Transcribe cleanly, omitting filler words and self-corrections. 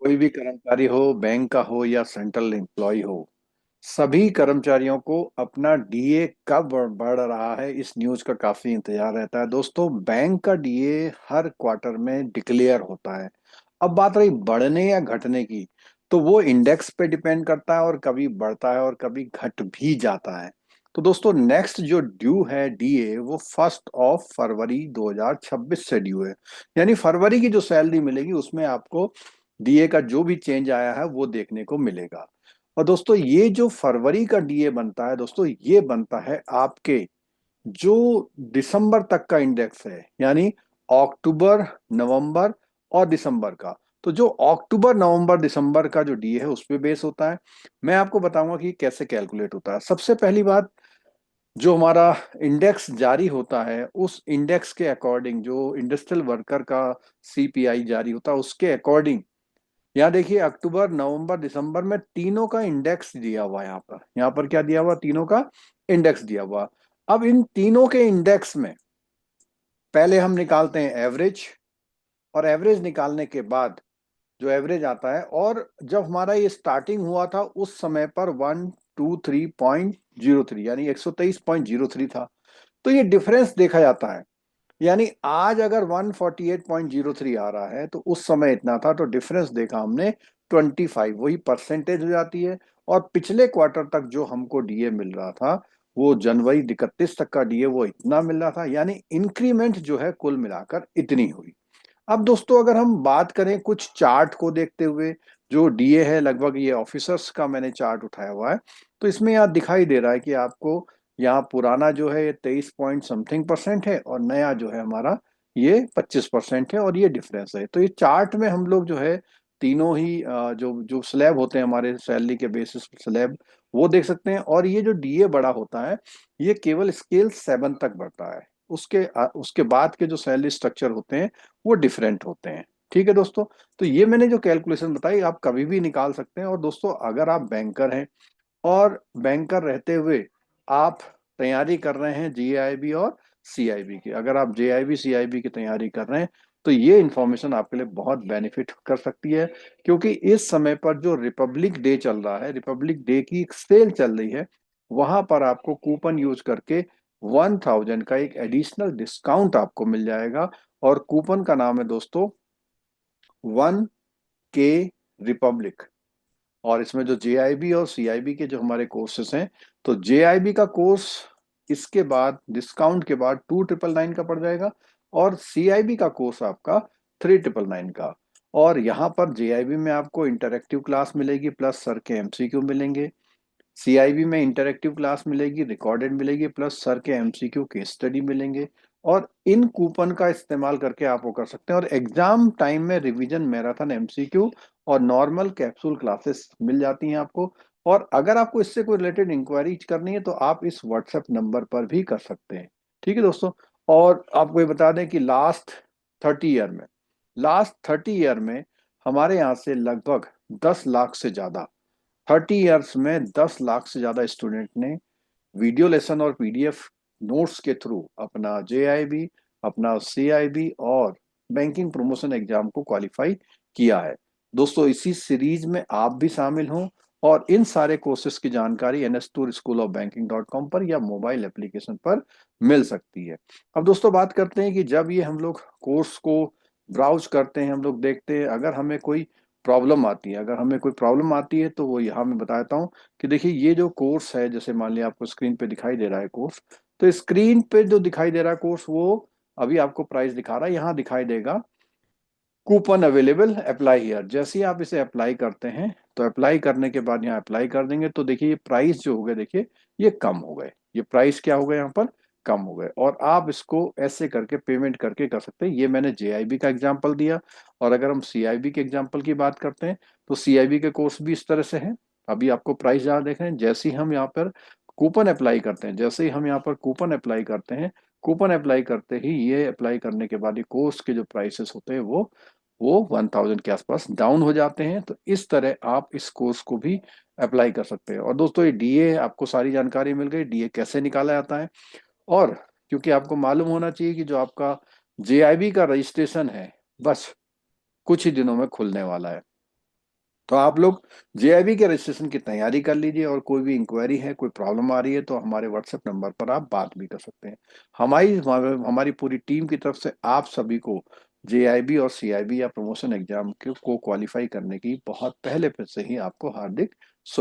कोई भी कर्मचारी हो, बैंक का हो या सेंट्रल एम्प्लॉय हो, सभी कर्मचारियों को अपना डीए कब बढ़ रहा है इस न्यूज का काफी इंतजार रहता है। दोस्तों, बैंक का डीए हर क्वार्टर में डिक्लेयर होता है। अब बात रही बढ़ने या घटने की, तो वो इंडेक्स पे डिपेंड करता है और कभी बढ़ता है और कभी घट भी जाता है। तो दोस्तों, नेक्स्ट जो ड्यू है डीए, वो 1 फरवरी 2026 से ड्यू है। यानी फरवरी की जो सैलरी मिलेगी उसमें आपको डीए का जो भी चेंज आया है वो देखने को मिलेगा। और दोस्तों, ये जो फरवरी का डीए बनता है दोस्तों, ये बनता है आपके जो दिसंबर तक का इंडेक्स है, यानी अक्टूबर, नवंबर और दिसंबर का। तो जो अक्टूबर, नवंबर, दिसंबर का जो डीए है उस पे बेस होता है। मैं आपको बताऊंगा कि कैसे कैलकुलेट होता है। सबसे पहली बात, जो हमारा इंडेक्स जारी होता है उस इंडेक्स के अकॉर्डिंग, जो इंडस्ट्रियल वर्कर का सीपीआई जारी होता है उसके अकॉर्डिंग, यहाँ देखिए अक्टूबर, नवंबर, दिसंबर में तीनों का इंडेक्स दिया हुआ है। यहाँ पर क्या दिया हुआ? तीनों का इंडेक्स दिया हुआ। अब इन तीनों के इंडेक्स में पहले हम निकालते हैं एवरेज, और एवरेज निकालने के बाद जो एवरेज आता है, और जब हमारा ये स्टार्टिंग हुआ था उस समय पर 123.03 यानी 123.03 था। तो ये डिफरेंस देखा जाता है। यानी आज अगर 148.03 आ रहा है तो उस समय इतना था, तो डिफरेंस देखा हमने 25, वही परसेंटेज हो जाती है। और पिछले क्वार्टर तक जो हमको डीए मिल रहा था, वो जनवरी 31 तक का डीए वो इतना मिल रहा था। यानी इंक्रीमेंट जो है कुल मिलाकर इतनी हुई। अब दोस्तों, अगर हम बात करें कुछ चार्ट को देखते हुए, जो डीए है लगभग ये ऑफिसर्स का मैंने चार्ट उठाया हुआ है, तो इसमें यहाँ दिखाई दे रहा है कि आपको यहाँ पुराना जो है ये 23 पॉइंट समथिंग परसेंट है और नया जो है हमारा ये 25% है, और ये डिफरेंस है। तो ये चार्ट में हम लोग जो है तीनों ही जो जो स्लैब होते हैं हमारे सैलरी के बेसिस स्लैब, वो देख सकते हैं। और ये जो डीए बड़ा होता है, ये केवल स्केल 7 तक बढ़ता है। उसके बाद के जो सैलरी स्ट्रक्चर होते हैं वो डिफरेंट होते हैं। ठीक है दोस्तों। तो ये मैंने जो कैलकुलेशन बताई आप कभी भी निकाल सकते हैं। और दोस्तों, अगर आप बैंकर हैं और बैंकर रहते हुए आप तैयारी कर रहे हैं जेआईबी और सीआईबी की, अगर आप जेआईबी सीआईबी की तैयारी कर रहे हैं, तो ये इंफॉर्मेशन आपके लिए बहुत बेनिफिट कर सकती है। क्योंकि इस समय पर जो रिपब्लिक डे चल रहा है, रिपब्लिक डे की एक सेल चल रही है, वहां पर आपको कूपन यूज करके 1000 का एक एडिशनल डिस्काउंट आपको मिल जाएगा। और कूपन का नाम है दोस्तों 1K रिपब्लिक। और इसमें जो जेआईबी और सीआईबी के जो हमारे कोर्सेस हैं, तो जेआईबी का कोर्स इसके बाद डिस्काउंट के बाद 2999 का पड़ जाएगा, और सीआईबी का कोर्स आपका 3999 का। और यहाँ पर जेआईबी में आपको इंटरेक्टिव क्लास मिलेगी प्लस सर के एमसीक्यू मिलेंगे। सीआईबी में इंटरेक्टिव क्लास मिलेगी, रिकॉर्डेड मिलेगी, प्लस सर के एमसीक्यू केस स्टडी मिलेंगे। और इन कूपन का इस्तेमाल करके आप वो कर सकते हैं। और एग्जाम टाइम में रिवीजन, मैराथन एमसीक्यू और नॉर्मल कैप्सूल क्लासेस मिल जाती हैं आपको। और अगर आपको इससे कोई रिलेटेड इंक्वायरी करनी है तो आप इस व्हाट्सएप नंबर पर भी कर सकते हैं। ठीक है दोस्तों। और आपको ये बता दें कि लास्ट 30 ईयर में हमारे यहाँ से लगभग 10 लाख से ज्यादा, 30 ईयर्स में 10 लाख से ज्यादा स्टूडेंट ने वीडियो लेसन और पीडीएफ नोट्स के थ्रू अपना जेआईबी, अपना सीआईबी और बैंकिंग प्रमोशन एग्जाम को क्वालिफाई किया है। दोस्तों, इसी सीरीज में आप भी शामिल हों, और इन सारे कोर्सेज की जानकारी ns2schoolofbanking.com पर या मोबाइल एप्लीकेशन पर मिल सकती है। अब दोस्तों, बात करते हैं कि जब ये हम लोग कोर्स को ब्राउज करते हैं, हम लोग देखते हैं, अगर हमें कोई प्रॉब्लम आती है तो वो यहाँ मैं बताता हूँ कि देखिए ये जो कोर्स है, जैसे मान लिया आपको स्क्रीन पे दिखाई दे रहा है कोर्स, तो स्क्रीन पे जो दिखाई दे रहा है कोर्स, वो अभी आपको प्राइस दिखा रहा है, यहाँ दिखाई देगा कूपन अवेलेबल, अप्लाई हियर। जैसे ही आप इसे अप्लाई करते हैं, तो अप्लाई करने के बाद यहाँ अप्लाई कर देंगे, तो देखिए ये प्राइस जो हो गए, देखिए ये कम हो गए। ये प्राइस क्या हो गए यहाँ पर? कम हो गए। और आप इसको ऐसे करके पेमेंट करके कर सकते हैं। ये मैंने जेआईबी का एग्जांपल दिया। और अगर हम सीआईबी के एग्जांपल की बात करते हैं, तो सीआईबी के कोर्स भी इस तरह से हैं। अभी आपको प्राइस जहाँ देख रहे हैं, जैसे ही हम यहाँ पर कूपन अप्लाई करते हैं, जैसे ही हम यहाँ पर कूपन अप्लाई करते हैं, कूपन अप्लाई करते ही ये अप्लाई करने के बाद ये कोर्स के जो प्राइसेस होते हैं वो 1000 के आसपास डाउन हो जाते हैं। तो इस तरह आप इस कोर्स को भी अप्लाई कर सकते हैं। और दोस्तों, ये डीए आपको सारी जानकारी मिल गई, डीए कैसे निकाला जाता है। और क्योंकि आपको मालूम होना चाहिए कि जो आपका जेआईबी का रजिस्ट्रेशन है, बस कुछ ही दिनों में खुलने वाला है। तो आप लोग जेआईबी के रजिस्ट्रेशन की तैयारी कर लीजिए, और कोई भी इंक्वायरी है, कोई प्रॉब्लम आ रही है, तो हमारे व्हाट्सएप नंबर पर आप बात भी कर सकते हैं। हमारी हमारी पूरी टीम की तरफ से आप सभी को जेआईबी और सीआईबी या प्रमोशन एग्जाम को क्वालिफाई करने की बहुत पहले से ही आपको हार्दिक